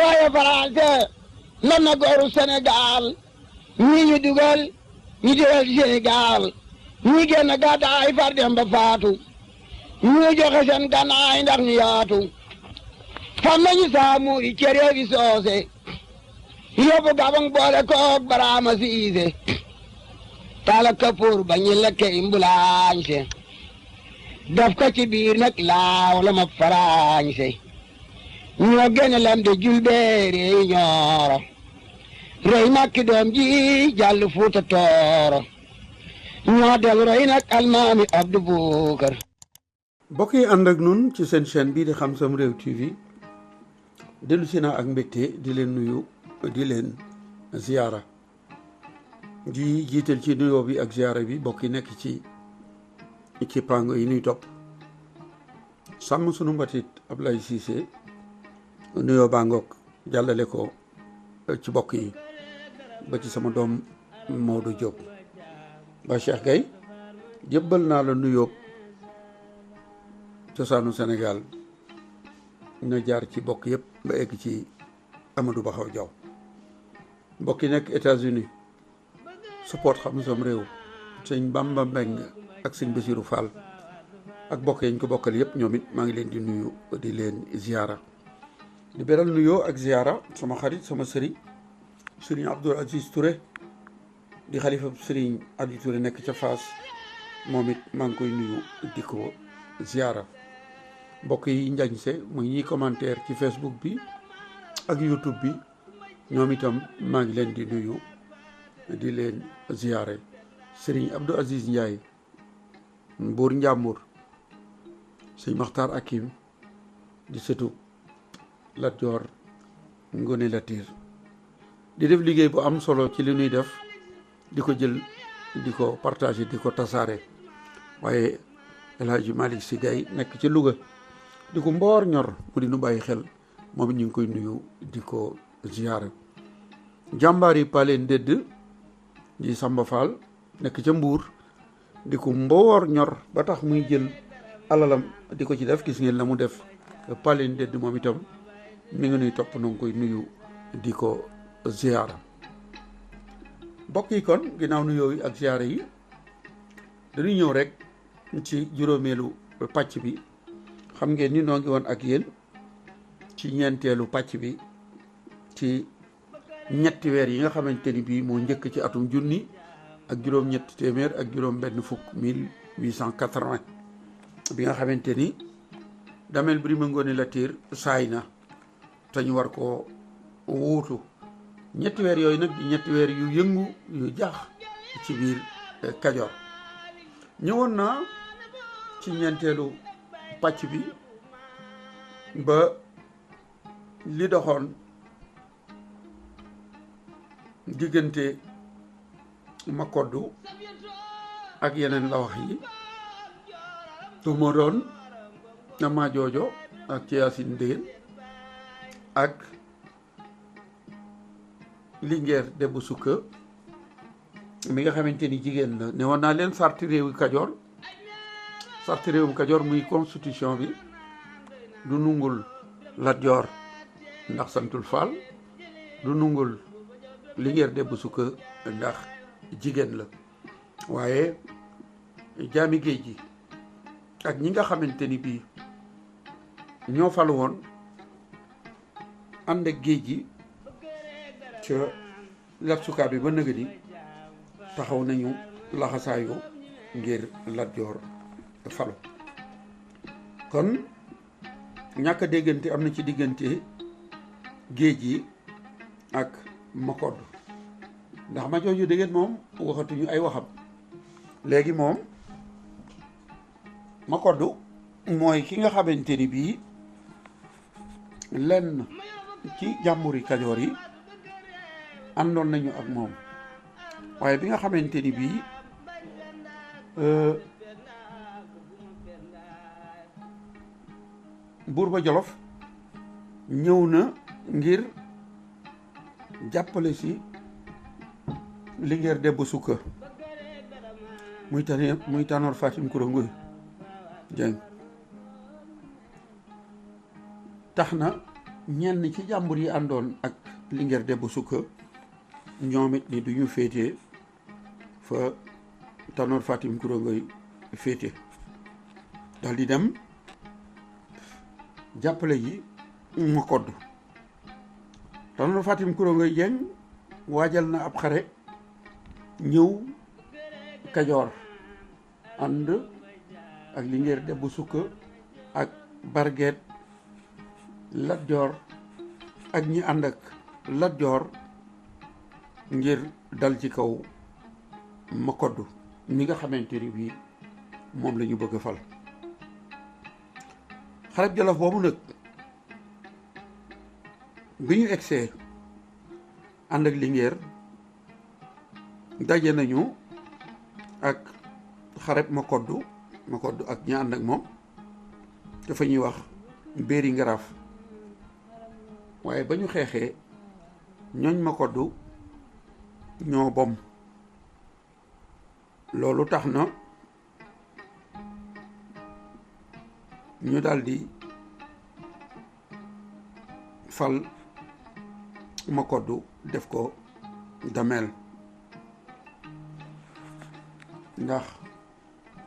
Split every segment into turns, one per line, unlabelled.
waaye Faranse lan na gooru Sénégal ñii ñu dugal Sénégal ñii génn gàddaay far dem ba faatu ñu joxe seen gànnaay ndax ñu yaatu fam nañu saamu i cere fi soose yóbbu Gabang boole koog Baraama Siise tala kapoor ba ñu lekke imbulaañse daf ko ci biir nag laaw la ma faraañse ñoo gene lam de julbeere ñooro rey makki doom ji jàll Fuuta Tooro ñoo del roy nag almaami Abdou Boucar.
mbokk yi ànd ak nun ci seen chaîne bii di Xam Sam Réew TV dellu si naa ak mbégte di leen nuyu di leen ziyaara di jiital ci nuyoo bi ak ziyaara bi bokk yi nekk ci pango yi nuy topp sàmm sunu mbatit Ablaye Cissé nuyoo baa ngoog jàllale ko ci bokk yi ba ci sama doom Maodo Diop ba Cheikh Gaye jébbal naa la nuyoo cosaanu Sénégal na jaar ci bokk yëpp ba egg ci Amadou Baxaw Diaw mbokk yi nekk États-Unis support Xam Sam Réew sëñ Bamba Mbeng ak sëñ Basiru Fall ak bokk yañ ko bokkal yëpp ñoom it maa ngi leen di nuyu di leen ziyaara di beral nuyoo ak ziyaara sama xarit sama sëriñ Abdoul Aziz Touré di xalifa sëriñ Adi Touré nekk ca Fass moom it maa ngi koy nuyu di ko ziyaara mbokk yi njañse muy ñiy commentaire ci Facebook bi ak YouTube bi ñoom itam maa ngi leen di nuyu di leen ziyaare sëriñ Abdou Aziz Ndiaye Mbuur Njàmbur sëñ Maxtaar Akim di sëtu Lat Joor Ngone Latiir di def liggéey bu am solo ci li ñuy def di ko jël di ko partager di ko tasaare waaye El Hadji Malick Sy Gaye nekk ci Louga di ko mboor ñor mu di nu bàyyi xel moom it ñu ngi koy nuyu di ko ziyaara jàmbaar yi paleen dëdd di Samba Fall nekk ca Mbuur di ko mboor ñor ba tax muy jël alalam di ko ci def gis ngeen la mu def paleen dëdd moom itam mi ngi nuy topp noo ngi koy nuyu di ko ziyaara mbokk yi kon ginnaaw nu yooyu ak ziyaara yi dañuy ñëw rek ci juróomeelu pàcc bi xam ngeen ni noo ngi woon ak yéen ci ñeenteelu pàcc bi ci ñetti weer yi nga xamante ni bii moo njëkk ci atum junni ak juróom-ñetti téeméer ak juróom-benn fukk 1880 bi nga xamante ni Damel Birima Ngone Latiir saay na te ñu war koo wuutu ñetti weer yooyu nag di ñetti weer yu yëngu yu jaax ci biir Kajoor ñëwoon naa ci ñeenteelu pàcc bi ba li doxoon diggante Makoddu ak yeneen la wax yi tu moo doon Nama Joojo ak ci Yaasin Ndéen ak Lingeer Debbu Sukka mi nga xamante ni jigéen la ne woon naa leen sarti réewu Kajoor sarti réewum Kajoor muy constitution bi du nungul Lat Joor ndax santul Faal du nungul Lingeer Debbu Sukka ndax jigéen la waaye jaami géej gi ak ñi nga xamante ni bii ñoo falu woon ànd ak géej gi ca Lat Sukka bi ba nëgë ni taxaw nañu laxasaayu ngir Lat Joor falu kon ñàkk a déggante am na ci diggante géej gi ak Makoddu ndax ma jooju dégg moom waxatuñu ay waxam léegi moom Makoddu mooy ki nga xamante ni bii lenn ci jàmburi Kajoor yi àndoon nañu ak moom waaye bi nga xamante ni bii buur ba Jolof ñëw na ngir jàppale si Lingeer Debbu Sukka muy Tanoor Fatim Kura Ngoy Jeng tax na ñenn ci jàmbur yi àndoon ak Linguère Demba Sukka ñoom it ni duñu féete fa Tanor Fatim Kourongoy féete dal di dem jàppale ji Makoddu. Tanor Fatim Kourongoy Dieng waajal na ab xare ñëw Kajoor ànd ak Linguère Demba Sukka ak Barguet Lat Joor ak ñi ànd ak Lat Joor ngir dal ci kaw Makoddu mi nga xamante ni bii moom la ñu bëgg a fal. xareb Jolof boobu nag bi ñu egsee ànd ak Linguère daje nañu ak xareb Makoddu ak ñi ànd ak moom dafa ñuy wax Béeri Ngaraaf. waaye ba ñu xeexee ñooñ Makoddu ñoo bom loolu tax na ñu daldi fal Makoddu def ko dameel ndax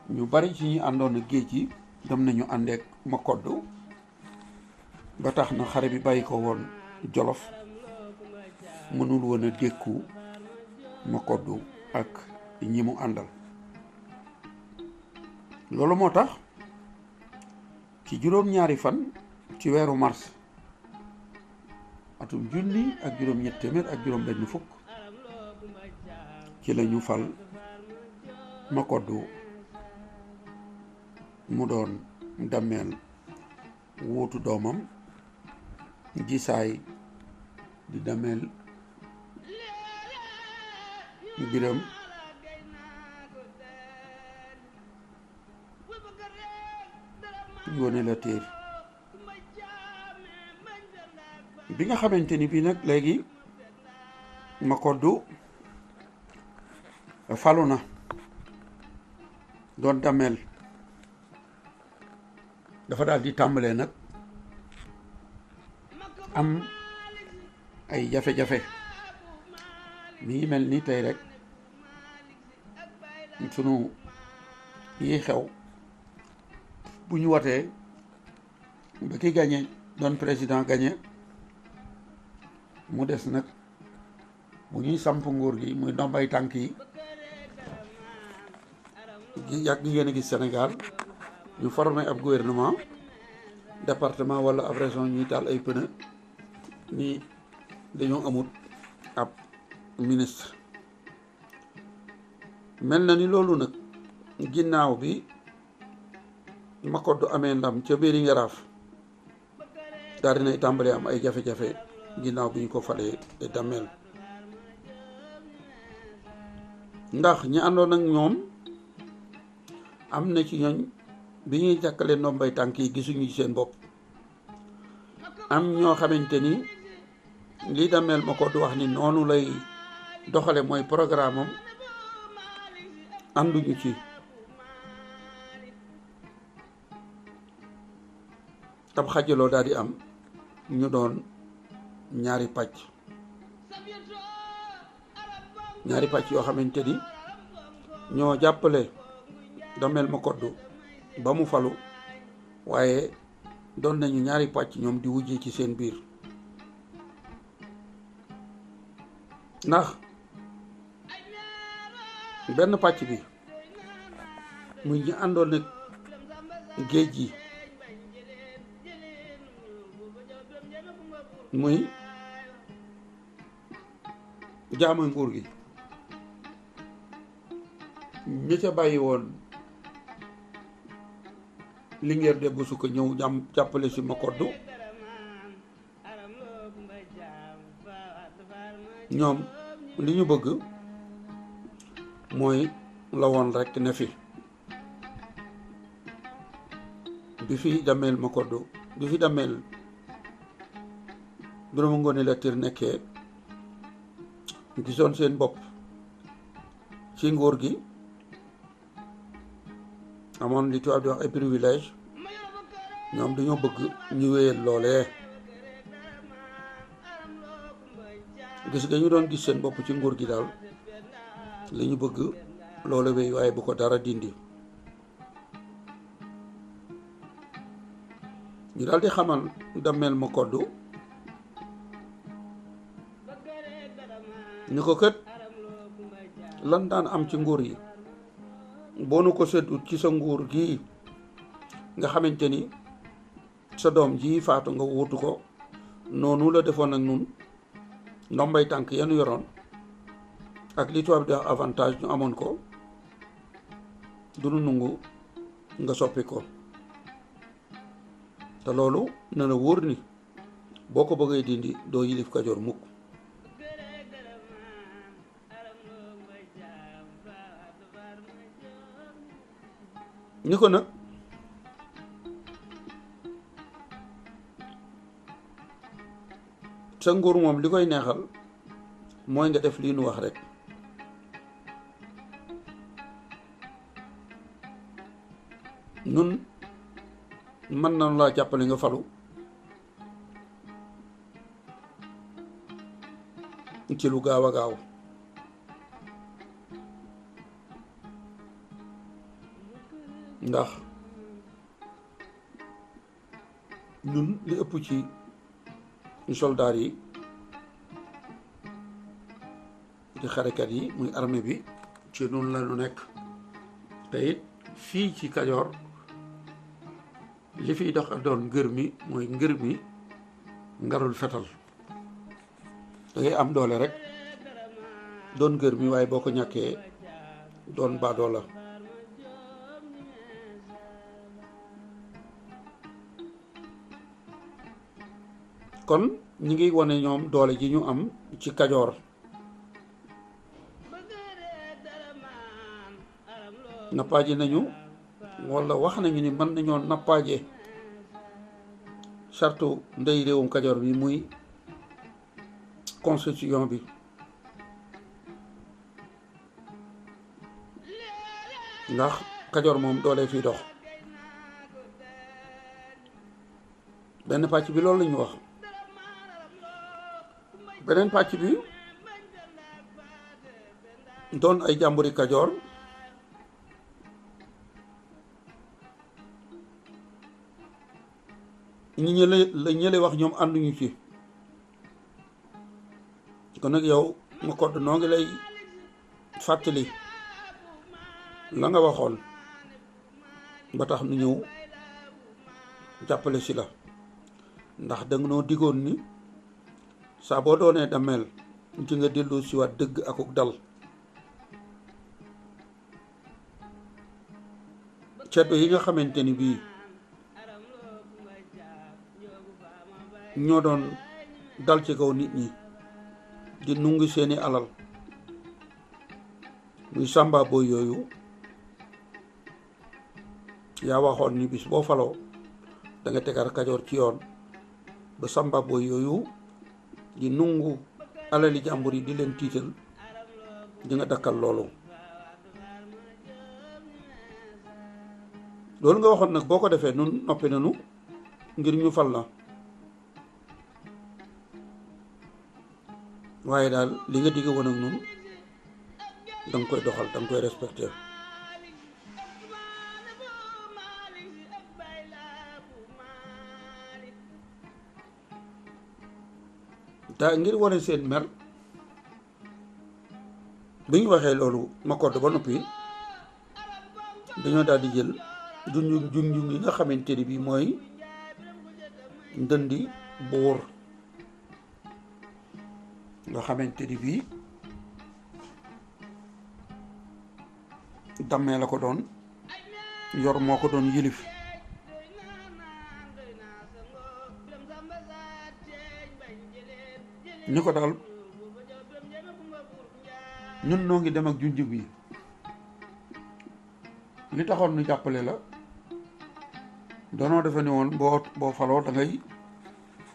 ñu bari ci ñi àndoon ak géej gi dem nañu àndeek Makoddu ba tax na xare bi bàyyi ko woon Jolof mënul woon a dékku Makoddu ak ñi mu àndal. loolu moo tax ci juróom-ñaari fan ci weeru mars atum 1700 ci la ñu fal Makoddu mu doon dammeel wuutu doomam Jisaay di dameel Biram Ngoone Latiir. bi nga xamante ni bii nag léegi Makoddu falu na doon dameel dafa daal di tàmbalee nag am ay jafe-jafe mi ngi mel ni tey rek sunu yi xew bu ñu watee ba ki gagné doon président gagné mu des nag bu ñuy samp nguur gi muy ndombay tànk yi yàgg ngeen a gis Sénégal ñu formé ab gouvernement département wala ab région ñuy taal ay pneu ni dañoo amut ab ministre. mel na ni loolu nag ginnaaw bi Makoddu amee ndam ca Béeri Ngaraaf daal dinay tàmbali am ay jafe-jafe ginnaaw bi ñu ko falee dameel ndax ñi àndoon ak ñoom am na ci ñooñ bi ñuy jàkkale ndombay tànk yi gisuñu ci seen bopp am ñoo xamante ni li dameel Makoddu wax ni noonu lay doxale mooy programme am ànduñu ci tab xajaloo daal di am ñu doon ñaari pàcc yoo xamante ni ñoo jàppale dameel Makoddu ba mu falu waaye doon nañu ñaari pàcc ñoom di wujje ci seen biir ndax benn pàcc bi muy ñi àndoon ak géej gi muy jaamu nguur gi ñi ca bàyyi woon Linguère Demba Sukka ñëw jàppale si Makoddu ñoom li ñu bëgg mooy la woon rekk ne fi bi fi dameel Makoddu bi fi dameel Birama Ngoone Latiir nekkee gisoon seen bopp ci nguur gi amoon li tubaab di wax ay privilège ñoom dañoo bëgg ñu wéyal loolee gis nga ñu doon gis seen bopp ci nguur gi daal li ñu bëgg loolu wéy waaye bu ko dara dindi. ñu daal di xamal Damel Makoddu ñu ko kët lan daan am ci nguur yi boo nu ko seddut ci sa nguur gii nga xamante ni sa doom ji faatu nga wuutu ko noonu la defoon ak nun ndombay tànk yenu yoroon ak li tubaab di avantage ñu amoon ko du nu nungu nga soppi ko te loolu na la wóor ni boo ko bëggee dindi doo yilif Kajoor mukk. ni ko nag sa nguur moom li koy neexal mooy nga def lii nu wax rek nun mën nañu laa jàppale nga falu ci lu gaaw a gaaw ndax ñun li ëpp ci soldaar yi di xarekat yi muy armée bi ci noonu la ñu nekk te it fii ci Kajoor li fiy dox doon ngër mi mooy ngër mi ngarul fetal da ngay am doole rek doon ngër mi waaye boo ko ñàkkee doon baadoola. kon ñi ngi wane ñoom doole ji ñu am ci Kajoor nappaaje nañu walla wax nañu ni mën nañoo nappaaje sartu ndey réewum Kajoor bi muy constitution bi ndax Kajoor moom doole fiy dox benn pàcc bi loolu la ñu wax beneen pàcc bi doon ay jàmburi Kajoor ñi ñële wax ñoom ànduñu ci kon nag yow Makoddu noo ngi lay fàttali la nga waxoon ba tax nu ñëw jàppale si la ndax danga noo digoon ni saa boo doonee Damel ci nga dellu si waat dëgg akuk dal ceddo yi nga xamante ni bii ñoo doon dal ci kaw nit ñi di nungi seeni alal muy Samba Boy yooyu yaa waxoon ni bis boo faloo da nga tegaat Kajoor ci yoon ba Samba Boy yooyu di nungu alali jàmbur yi di leen tiital di nga dakkal loolu nga waxoon nag boo ko defee nun noppi nanu ngir ñu fal la waaye daal li nga digg woon ak nun danga koy doxal danga koy respecté te ngir wane seen mer bi ñu waxee loolu Makoddu ba noppi dañoo daal di jël junjung yi nga xamante ni bii mooy ndëndi buur nga xamante ni bii Damel la ko doon yor moo ko doon yilif ni ko daal ñun noo ngi dem ak junjung yi li taxoon nu jàppale la doonoo defe ni woon boo faloo da ngay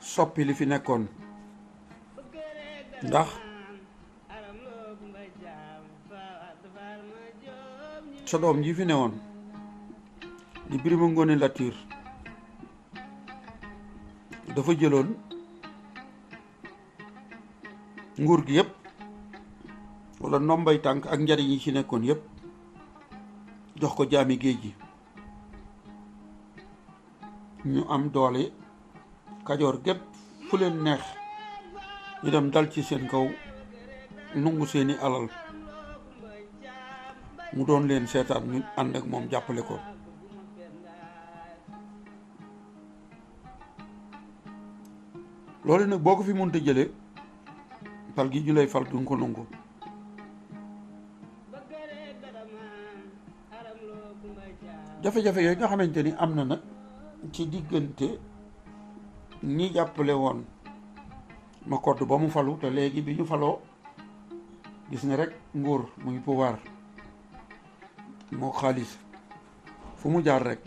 soppi li fi nekkoon ndax sa doom ji fi newoon di Birima Ngóone Latiir dafa jëloon nguur gi yëpp wala ndombay tànk ak njariñ yi ci nekkoon yëpp jox ko jaami géej gi ñu am doole. Kajoor gépp fu leen neex ñu dem dal ci seen kaw nungu seeni alal mu doon leen seetaan ñu ànd ak moom jàppale ko. loolu nag boo ko fi mënta jële fal gi ñu lay fal duñ ko nangu. jafe-jafe yooyu nga xamante ni am na nag ci diggante ñi jàppale woon Makoddu ba mu falu te léegi bi ñu faloo gis nga rek nguur muy pouvoir moo xaalis fu mu jaar rek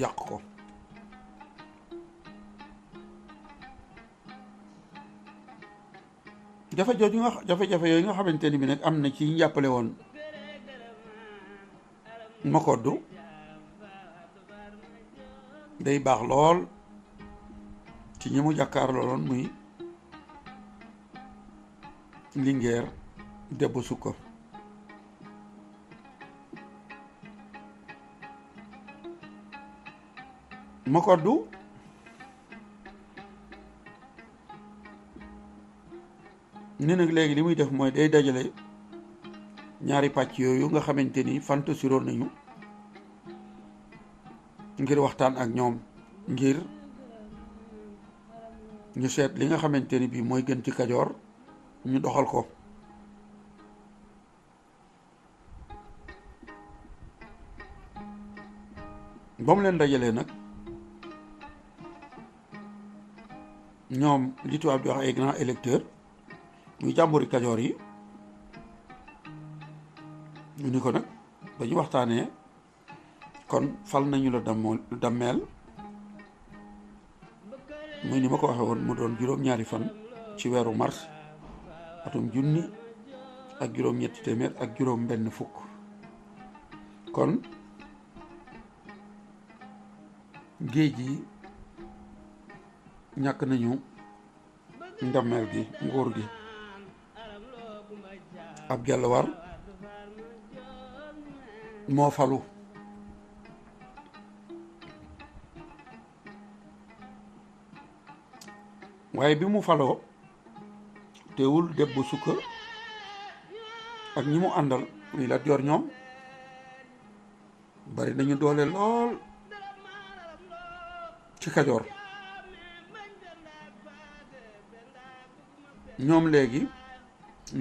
yàq ko. jafe-jafe yooyu nga xamante ni bi nag am na ci ñi jàppale woon Makoddu day baax lool ci ñi mu jàkkaarloo loon muy Linguère Debbo Sukka. Makoddu ni nag léegi li muy def mooy day dajale ñaari pàcc yooyu nga xamante ni fantasiroon nañu ngir waxtaan ak ñoom ngir ñu seet li nga xamante ni bii mooy gën ci Kajoor ñu doxal ko. ba mu leen dajalee nag ñoom li tubaab di wax ay grands électeurs muy jàmburi Kajoor yi ñu ni ko nag ba ñu waxtaanee kon fal nañu la dammeel muy ni ma ko waxee woon mu doon juróom-ñaari fan ci weeru mars atum junni ak juróom-ñetti téeméer ak juróom benn fukk. kon géej gi ñàkk nañu dammeel gi nguur gi. ab Gelwaar moo falu waaye bi mu faloo teewul Debbo Sukka ak ñi mu àndal muy Lat Joor ñoom bari nañu doole lool ci Kajoor. ñoom léegi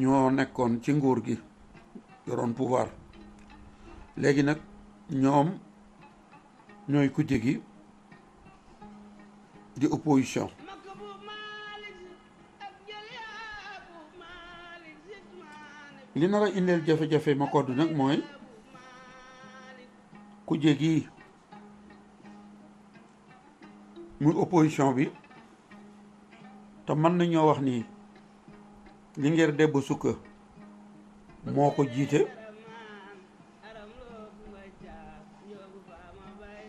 ñoo nekkoon ci nguur gi yoroon pouvoir léegi nag ñoom ñooy kujje gi di opposition. li nar a indeel jafe-jafe Makoddu nag mooy kujje gi muy opposition bi te mën nañoo wax ni Linguère Debbo Sukka moo ko jiite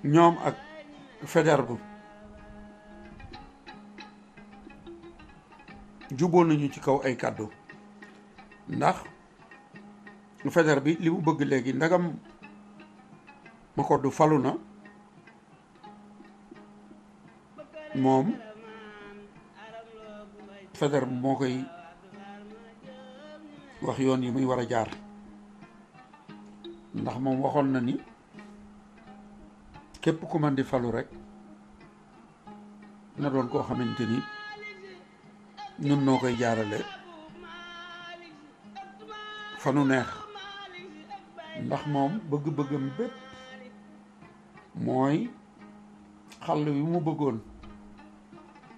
ñoom ak Faidherbe juboo nañu ci kaw ay kàddu ndax Faidherbe bi li mu bëgg léegi ndagam Makoddu falu na moom Faidherbe moo koy wax yoon yi muy war a jaar ndax moom waxoon na ni képp ku man di falu rek na doon koo xamante ni ñun noo koy jaarale fa nu neex ndax moom bëgg-bëggam bépp mooy xàll wi mu bëggoon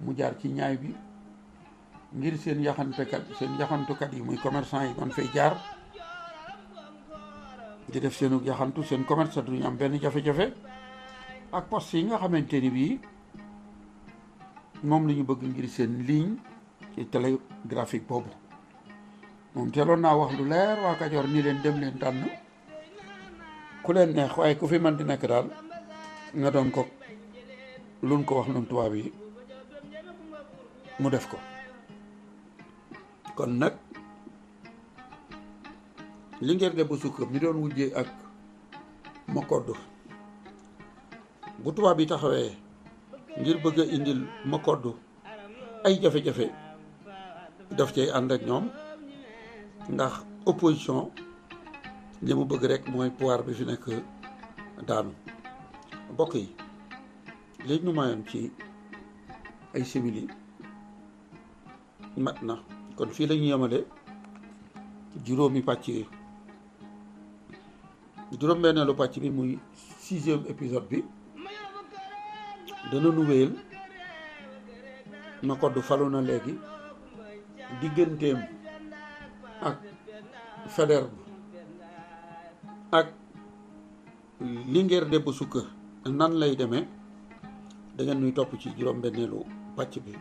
mu jaar ci ñaay bi ngir seen yaxantukat yi muy commerçant yi man fay jaar di def seenu yaxantu seen commerce duñu am benn jafe-jafe ak poste yi nga xamante ni bii moom la ñu bëgg ngir seen ligne ci télégraphique boobu. moom teeloon naa wax lu leer waa Kajoor ni leen dem leen tànn ku leen neex waaye ku fi man di nekk daal nga doon ko luñ ko wax nun tubaab yi mu def ko. kon nag Linguère Demba Sukka mi doon wujjee ak Makoddu bu tubaab bi taxawee ngir bëgg a indil Makoddu ay jafe-jafe daf cay ànd ak ñoom ndax opposition li mu bëgg rek mooy pouvoir bi fi nekk daanu. mbokk yi léegi nu mayoon ci ay simili mat na kon fii la ñu yemale juróomi pàcc yi juróom-benneelu pàcc bi muy 6e épisode bi dana nu wéyal Makoddu falu na léegi digganteem ak Faidherbe ak Linguère Demba Sukka nan lay demee da ngeen nuy topp ci juróom-benneelu pàcc bi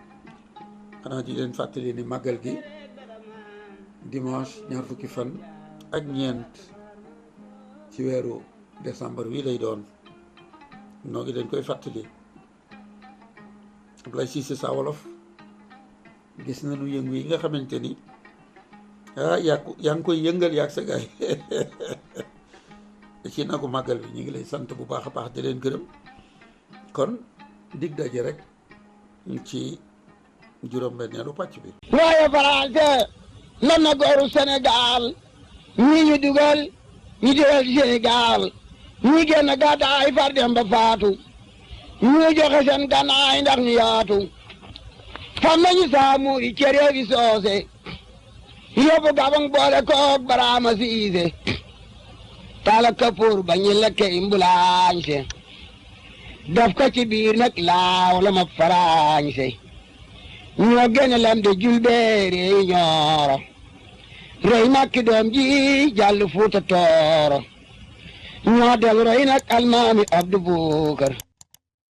xanaa di leen fàttali ni màggal gi dimanche 20 fan ak ñeent ci weeru décembre wi lay doon noo ngi leen koy fàttali. Ablaye Cissé Sa Wolof gis nañu yëngu yi nga xamante ni yaa ngi koy yëngal yaag sa gaay ci nagu màggal bi ñu ngi lay sant bu baax a baax di leen gërëm kon dig daje rek ci juróom-benneelu pàcc bi.
waaye français lan na gooru Sénégal ñii ñu dugal Sénégal ñi génn gàddaay far dem ba faatu ñu joxe seen gànnaay ndax ñu yaatu fam nañu saamu yi cere bi soose yóbbu gabang boole koog baraama siise tala kapoor ba ñu lekke imbulaañse daf ko ci biir nag laaw la ma faraañse ñoo gene lam de julbeere ñooro rey makki doom ji jàll fuuta tooro ñoo del roy nag almaami Abdu Bukar